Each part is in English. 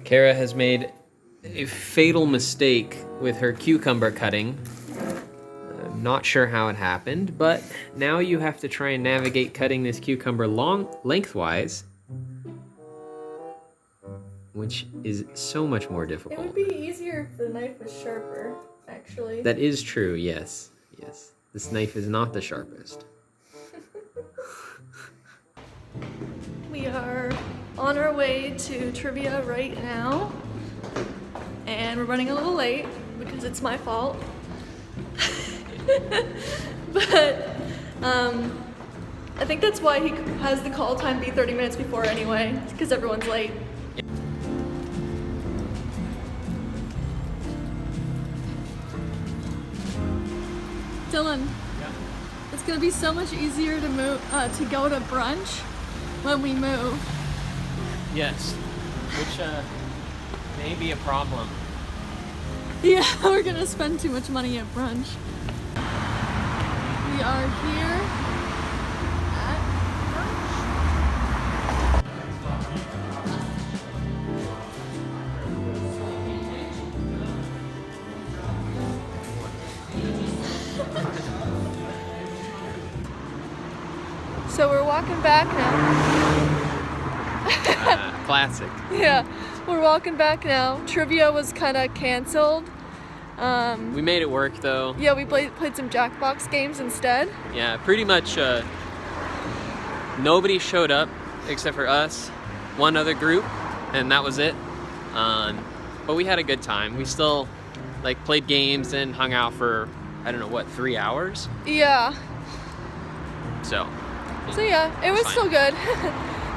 Kara has made a fatal mistake with her cucumber cutting. I'm not sure how it happened, but now you have to try and navigate cutting this cucumber lengthwise, which is so much more difficult. It would be easier if the knife was sharper, actually. That is true, yes. Yes. This knife is not the sharpest. We are on our way to trivia right now, and we're running a little late because it's my fault. But I think that's why he has the call time be 30 minutes before anyway, because everyone's late. Dylan, yeah. It's gonna be so much easier to move to go to brunch when we move. Yes, which may be a problem. Yeah, we're gonna spend too much money at brunch. We are here at brunch. So we're walking back now. Classic. Yeah, we're walking back now. Trivia was kind of canceled. We made it work though. Yeah, we played some Jackbox games instead. Yeah, pretty much nobody showed up except for us, one other group, and that was it. But we had a good time. We still played games and hung out for, I don't know, what, 3 hours? Yeah. So yeah, it was still good.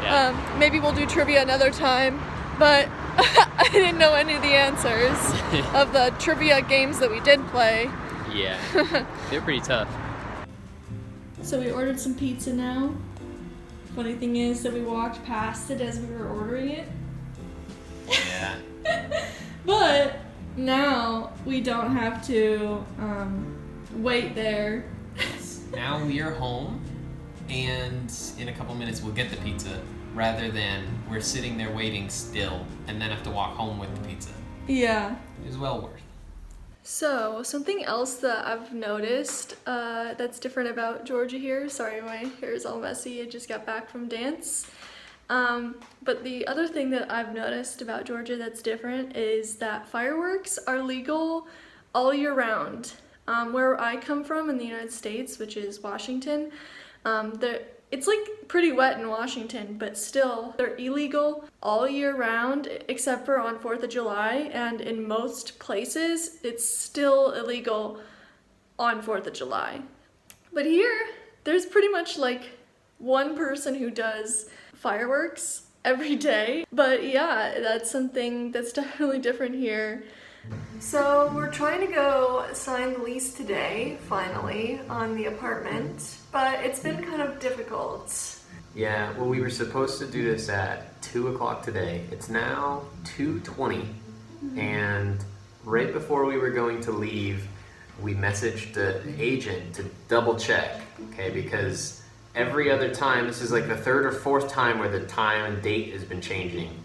Yeah. Maybe we'll do trivia another time, but I didn't know any of the answers of the trivia games that we did play. Yeah, they're pretty tough. So we ordered some pizza now. Funny thing is that we walked past it as we were ordering it. Yeah. But now we don't have to wait there. Now we are home, and in a couple minutes we'll get the pizza, rather than we're sitting there waiting still and then have to walk home with the pizza. Yeah. It was well worth. So, something else that I've noticed that's different about Georgia here. Sorry, my hair is all messy. I just got back from dance. But the other thing that I've noticed about Georgia that's different is that fireworks are legal all year round. Where I come from in the United States, which is Washington, it's pretty wet in Washington, but still they're illegal all year round except for on 4th of July, and in most places it's still illegal on 4th of July. But here there's pretty much one person who does fireworks every day. But yeah, that's something that's definitely different here. So we're trying to go sign the lease today, finally, on the apartment, but it's been kind of difficult. Yeah, well, we were supposed to do this at 2 o'clock today. It's now 2:20, and right before we were going to leave, we messaged the agent to double check, okay, because every other time, this is the third or fourth time where the time and date has been changing.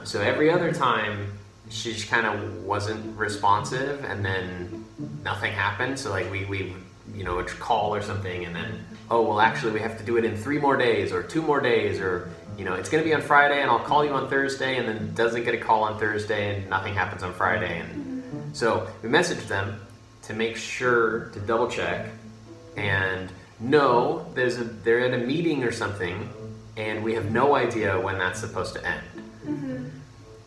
So every other time, she just kind of wasn't responsive, and then nothing happened. So we a call or something, and then, oh, well, actually we have to do it in 3 more days or 2 more days, or it's going to be on Friday and I'll call you on Thursday, and then doesn't get a call on Thursday and nothing happens on Friday. And so we messaged them to make sure to double check, and no, they're at a meeting or something, and we have no idea when that's supposed to end.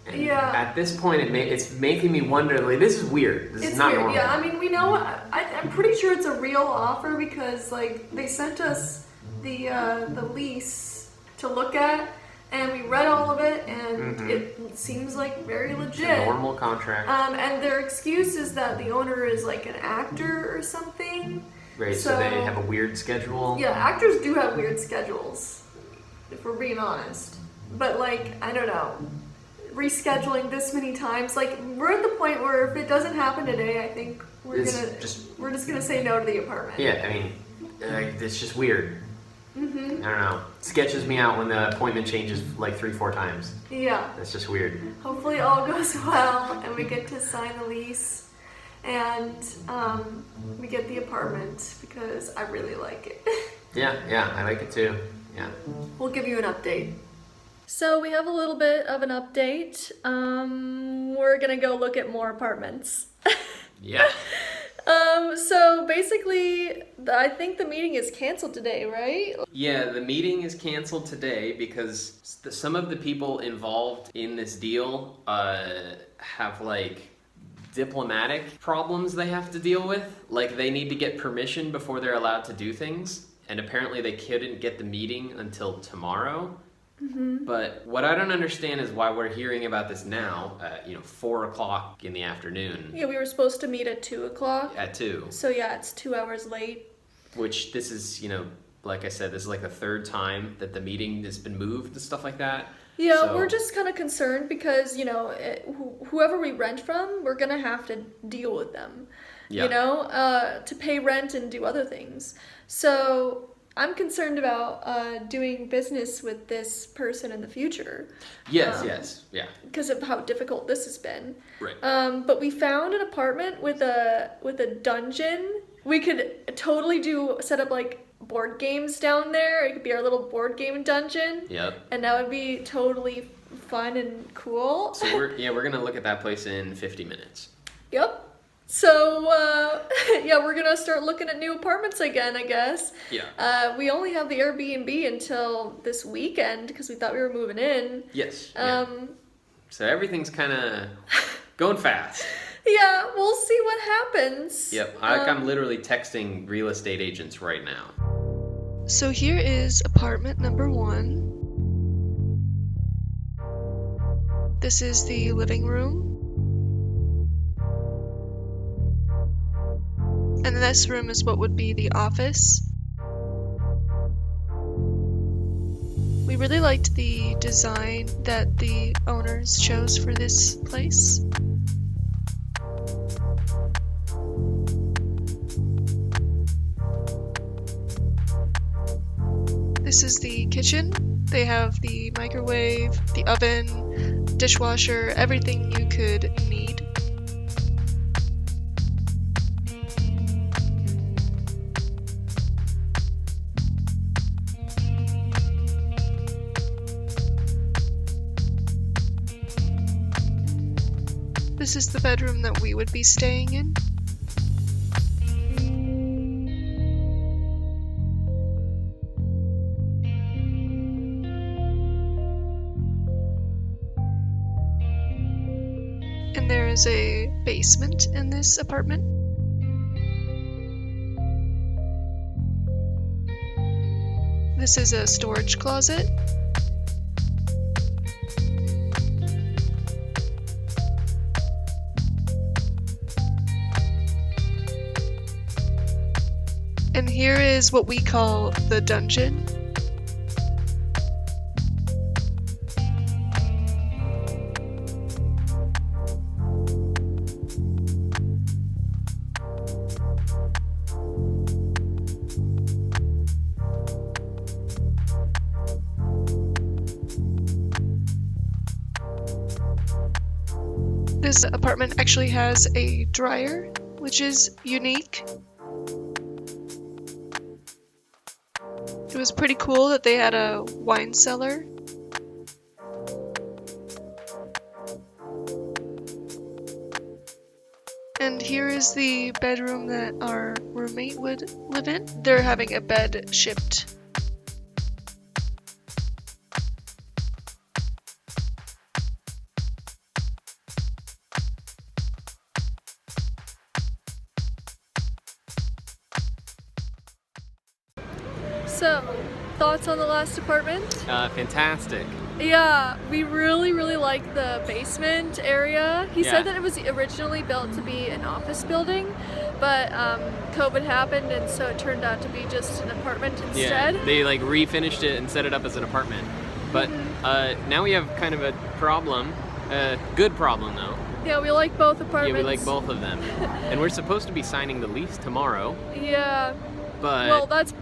And yeah. At this point, it's making me wonder. This is weird. This is not weird. normal. Yeah, I mean, we know. I'm pretty sure it's a real offer because they sent us the lease to look at, and we read all of it, and it seems very legit. It's a normal contract. And their excuse is that the owner is an actor or something. Right. So they have a weird schedule. Yeah, actors do have weird schedules, if we're being honest. But I don't know. Rescheduling this many times, we're at the point where if it doesn't happen today, I think we're just gonna say no to the apartment. Yeah, I mean, it's just weird. I don't know. Sketches me out when the appointment changes like 3-4 times. Yeah. That's just weird. Hopefully all goes well and we get to sign the lease and we get the apartment because I really like it. Yeah, I like it too. Yeah. We'll give you an update. So we have a little bit of an update. We're gonna go look at more apartments. Yeah. So basically, I think the meeting is canceled today, right? Yeah, the meeting is canceled today because some of the people involved in this deal have like diplomatic problems they have to deal with. Like they need to get permission before they're allowed to do things, and apparently they couldn't get the meeting until tomorrow. But what I don't understand is why we're hearing about this now at 4 o'clock in the afternoon. Yeah, we were supposed to meet at 2 o'clock. At 2. So yeah, it's 2 hours late. Which this is, like I said, this is like the third time that the meeting has been moved and stuff like that. Yeah, So, we're just kind of concerned because, whoever we rent from, we're going to have to deal with them, to pay rent and do other things. So I'm concerned about doing business with this person in the future. Yes, yeah. Because of how difficult this has been. Right. But we found an apartment with a dungeon. We could totally set up like board games down there. It could be our little board game dungeon. Yep. And that would be totally fun and cool. So we're gonna look at that place in 50 minutes. Yep. So, we're gonna start looking at new apartments again, I guess. Yeah. We only have the Airbnb until this weekend because we thought we were moving in. Yes. Yeah. So everything's kind of going fast. Yeah, we'll see what happens. Yep. I'm literally texting real estate agents right now. So here is apartment number 1. This is the living room. And this room is what would be the office. We really liked the design that the owners chose for this place. This is the kitchen. They have the microwave, the oven, dishwasher, everything you could need. This is the bedroom that we would be staying in. And there is a basement in this apartment. This is a storage closet. And here is what we call the dungeon. This apartment actually has a dryer, which is unique. It was pretty cool that they had a wine cellar. And here is the bedroom that our roommate would live in. They're having a bed shipped. So, thoughts on the last apartment? Fantastic. Yeah, we really like the basement area. He said that it was originally built to be an office building, but COVID happened and so it turned out to be just an apartment instead. Yeah, they refinished it and set it up as an apartment. But now we have kind of a problem, good problem though. Yeah, we like both apartments. Yeah, we like both of them. And we're supposed to be signing the lease tomorrow. Yeah. But well, that's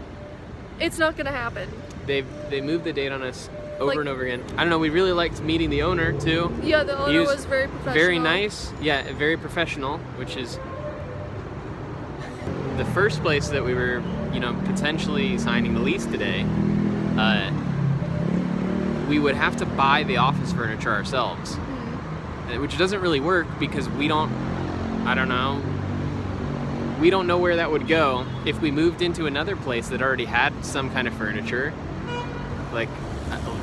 It's not gonna happen. They moved the date on us over Like- and over again. I don't know. We really liked meeting the owner too. Yeah, the He owner was very professional. Very nice. Yeah, very professional, which is the first place that we were, potentially signing the lease today. We would have to buy the office furniture ourselves, which doesn't really work because we don't know where that would go. If we moved into another place that already had some kind of furniture, like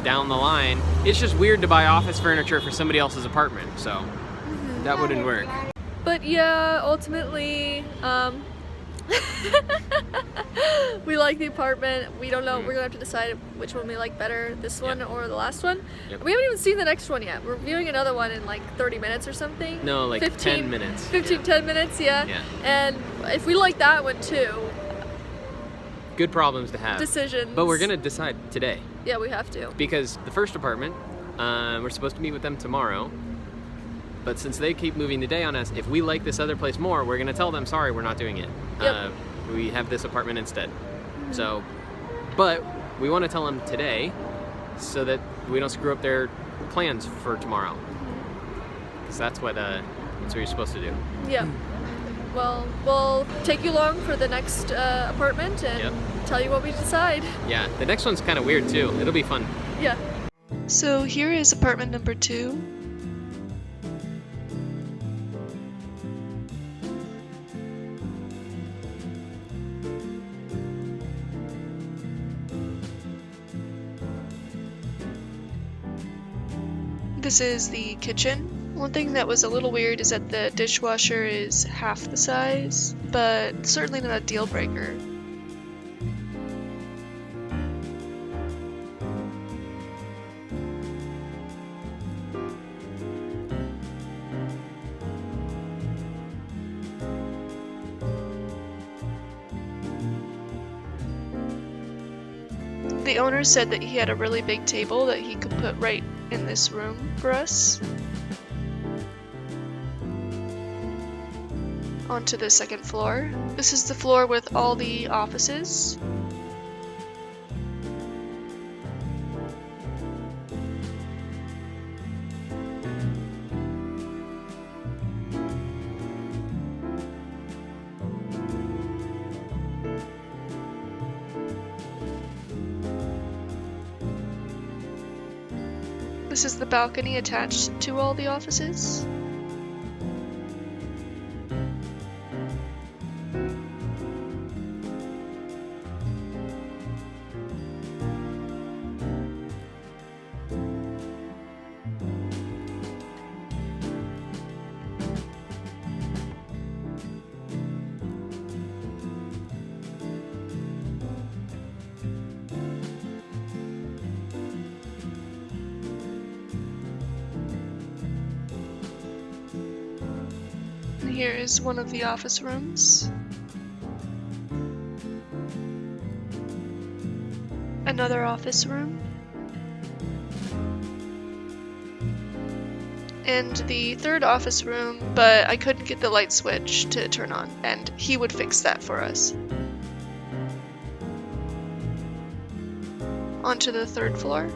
down the line, it's just weird to buy office furniture for somebody else's apartment, so that wouldn't work. But yeah, ultimately, we like the apartment. We don't know. We're gonna have to decide which one we like better, this one or the last one. Yep. We haven't even seen the next one yet. We're viewing another one in like 30 minutes or something. No, like 15, 10 minutes. 15, 10 minutes, yeah. And if we like that one too, good problems to have. decisions. But we're gonna decide today. Yeah, we have to. Because the first apartment, we're supposed to meet with them tomorrow. But since they keep moving the day on us, if we like this other place more, we're gonna tell them, sorry, we're not doing it. Yep. We have this apartment instead. So, but we want to tell them today so that we don't screw up their plans for tomorrow. Because that's what you're supposed to do. Yeah. Well, we'll take you along for the next apartment and tell you what we decide. Yeah, the next one's kind of weird too. It'll be fun. Yeah. So here is apartment number 2. This is the kitchen. One thing that was a little weird is that the dishwasher is half the size, but certainly not a deal breaker. The owner said that he had a really big table that he could put right in this room for us. Onto the second floor. This is the floor with all the offices. This is the balcony attached to all the offices. And here is one of the office rooms. Another office room. And the third office room, but I couldn't get the light switch to turn on, and he would fix that for us. Onto the third floor.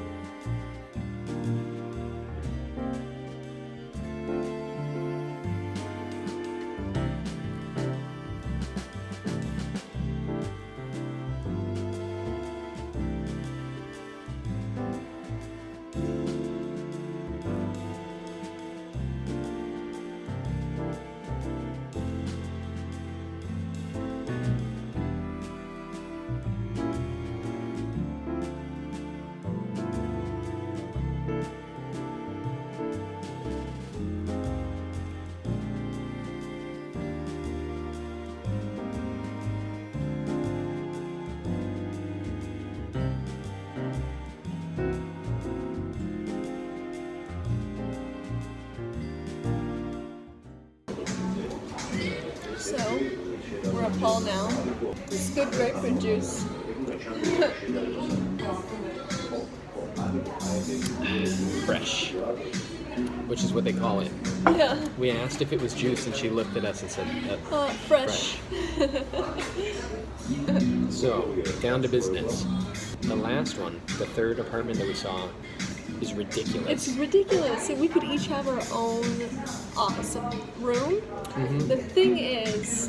So, we're at Paul now. It's good grapefruit juice. fresh, which is what they call it. Yeah. We asked if it was juice, and she looked at us and said, Fresh. So, down to business. The last one, the third apartment that we saw, is ridiculous. It's ridiculous. So we could each have our own awesome room. Mm-hmm. The thing is,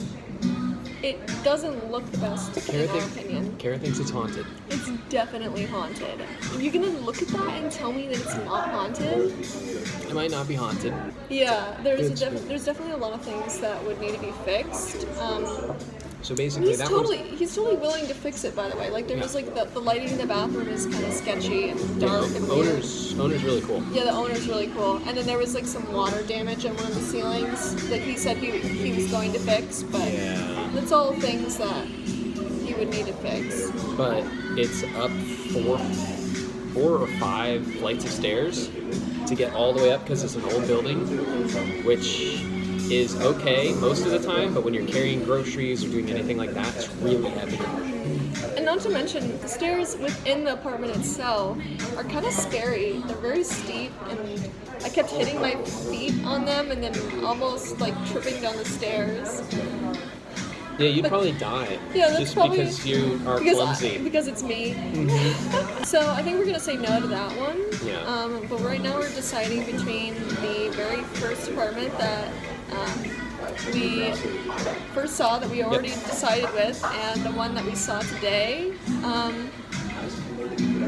it doesn't look the best in our opinion. Kara thinks it's haunted. It's definitely haunted. Are you gonna look at that and tell me that it's not haunted? It might not be haunted. Yeah, there's definitely a lot of things that would need to be fixed. So basically, he's totally willing to fix it. By the way, like there's like the lighting in the bathroom is kind of sketchy and dark and weird. Owner's really cool. Yeah, the owner's really cool. And then there was like some water damage on one of the ceilings that he said he was going to fix, but that's all things that he would need to fix. But it's up four or five flights of stairs to get all the way up because it's an old building, which is okay most of the time, but when you're carrying groceries or doing anything like that, it's really heavy. And not to mention, the stairs within the apartment itself are kind of scary. They're very steep, and I kept hitting my feet on them and then almost like tripping down the stairs. Yeah, you'd probably die. Yeah, that's just probably because you are clumsy. Because it's me. So I think we're gonna say no to that one. Yeah. But right now we're deciding between the very first apartment that we first saw that we already decided with, and the one that we saw today.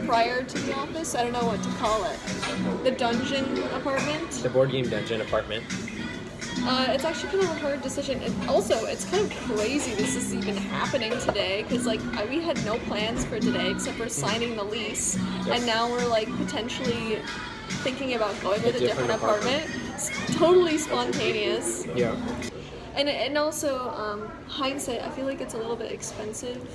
Prior to the office, I don't know what to call it. The dungeon apartment. The board game dungeon apartment. It's actually kind of a hard decision. And also, it's kind of crazy this is even happening today, because like we had no plans for today except for signing the lease, and now we're like potentially thinking about going with a different apartment. It's totally spontaneous. Yeah. And also, hindsight, I feel like it's a little bit expensive.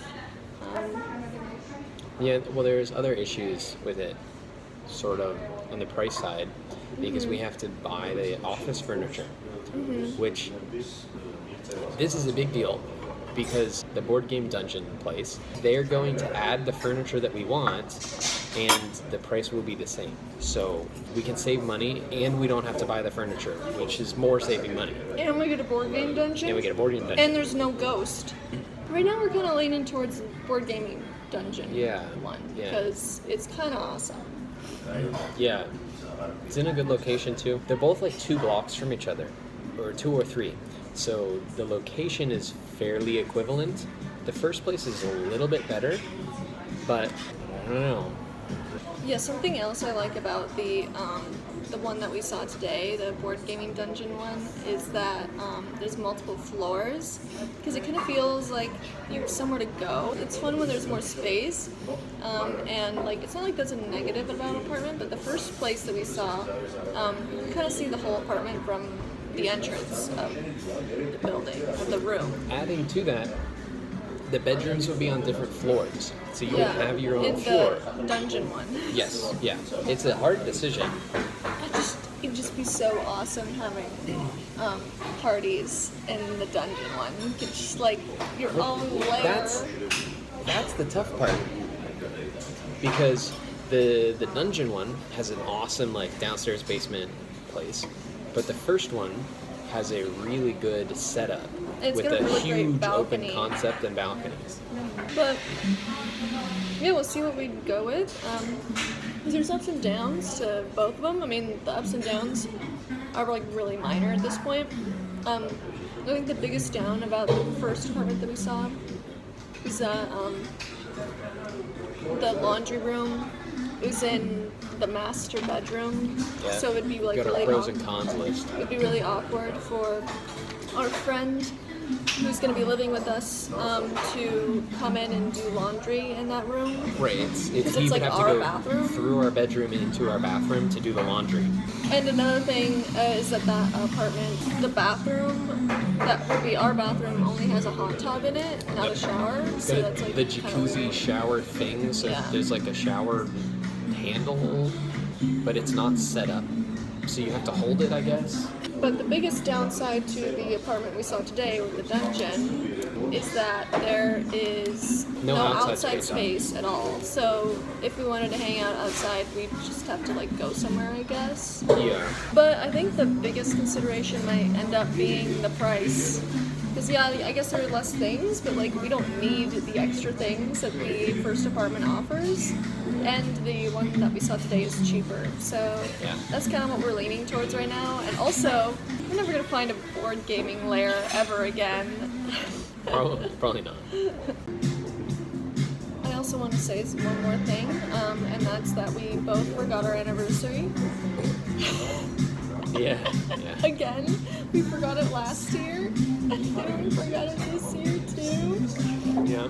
Yeah, well, there's other issues with it, sort of, on the price side, because we have to buy the office furniture, which, this is a big deal, because the board game dungeon place, they're going to add the furniture that we want, and the price will be the same. So we can save money, and we don't have to buy the furniture, which is more saving money. And we get a board game dungeon. And we get a board game dungeon. And there's no ghost. Right now we're kind of leaning towards board gaming dungeon one, because it's kind of awesome. Yeah. It's in a good location, too. They're both like 2 blocks from each other, or 2 or 3. So the location is fairly equivalent. The first place is a little bit better, but I don't know. Yeah, something else I like about the one that we saw today, the board gaming dungeon one, is that there's multiple floors, because it kind of feels like you have somewhere to go. It's fun when there's more space, and like it's not like that's a negative about an apartment, but the first place that we saw, you kind of see the whole apartment from the entrance of the building, of the room. Adding to that, the bedrooms will be on different floors, so you will have your own floor. The dungeon one. Yes, yeah. It's a hard decision. It'd just be so awesome having parties in the dungeon one. You could just like your own lair. That's the tough part, because the dungeon one has an awesome like downstairs basement place, but the first one has a really good setup with a really huge open concept and balconies. But yeah, we'll see what we go with. There's ups and downs to both of them. I mean, the ups and downs are like really minor at this point. I think the biggest down about the first apartment that we saw is that the laundry room is in the master bedroom, so it'd be like got really a pros and cons list. It'd be really awkward for our friend who's going to be living with us to come in and do laundry in that room. Right, it's he would like have our to go bathroom. through our bedroom into our bathroom to do the laundry. And another thing is that apartment, the bathroom that would be our bathroom, only has a hot tub in it, not a shower. So that's like the jacuzzi shower thing. So there's like a shower handle, but it's not set up. so you have to hold it, I guess. But the biggest downside to the apartment we saw today with the dungeon is that there is No no outside outside space. space at all. So if we wanted to hang out outside, we'd just have to like go somewhere, I guess. Yeah. But I think the biggest consideration might end up being the price. Because yeah, I guess there are less things, but like we don't need the extra things that the first apartment offers. And the one that we saw today is cheaper. So Yeah. that's kind of what we're leaning towards right now. And also, we're never going to find a board gaming lair ever again. Probably not. I also want to say one more thing, and that's that we both forgot our anniversary. Yeah. Again, we forgot it last year, and we forgot it this year too. Yeah.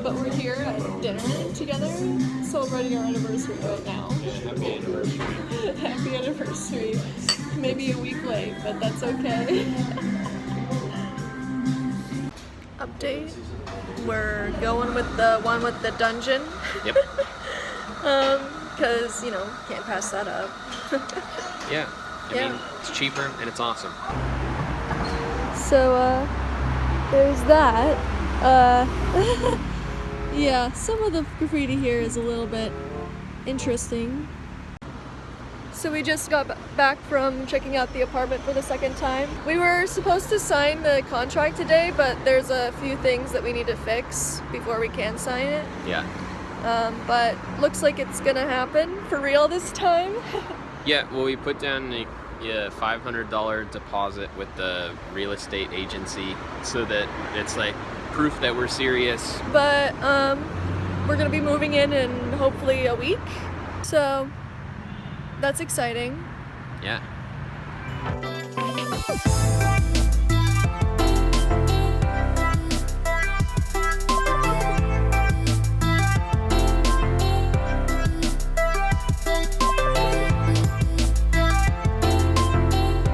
But we're here at dinner together, celebrating our anniversary right now. Happy anniversary. Happy anniversary. Maybe a week late, but that's okay. Update. We're going with the one with the dungeon. Yep. Because, you know, can't pass that up. Yeah. I Yeah. mean, it's cheaper and it's awesome. So, there's that. Yeah, some of the graffiti here is a little bit interesting. So we just got back from checking out the apartment for the second time. We were supposed to sign the contract today, but there's a few things that we need to fix before we can sign it. Yeah. But looks like it's gonna happen for real this time. Yeah, well, we put down a $500 deposit with the real estate agency so that it's like proof that we're serious. But we're gonna be moving in hopefully a week. So that's exciting. Yeah.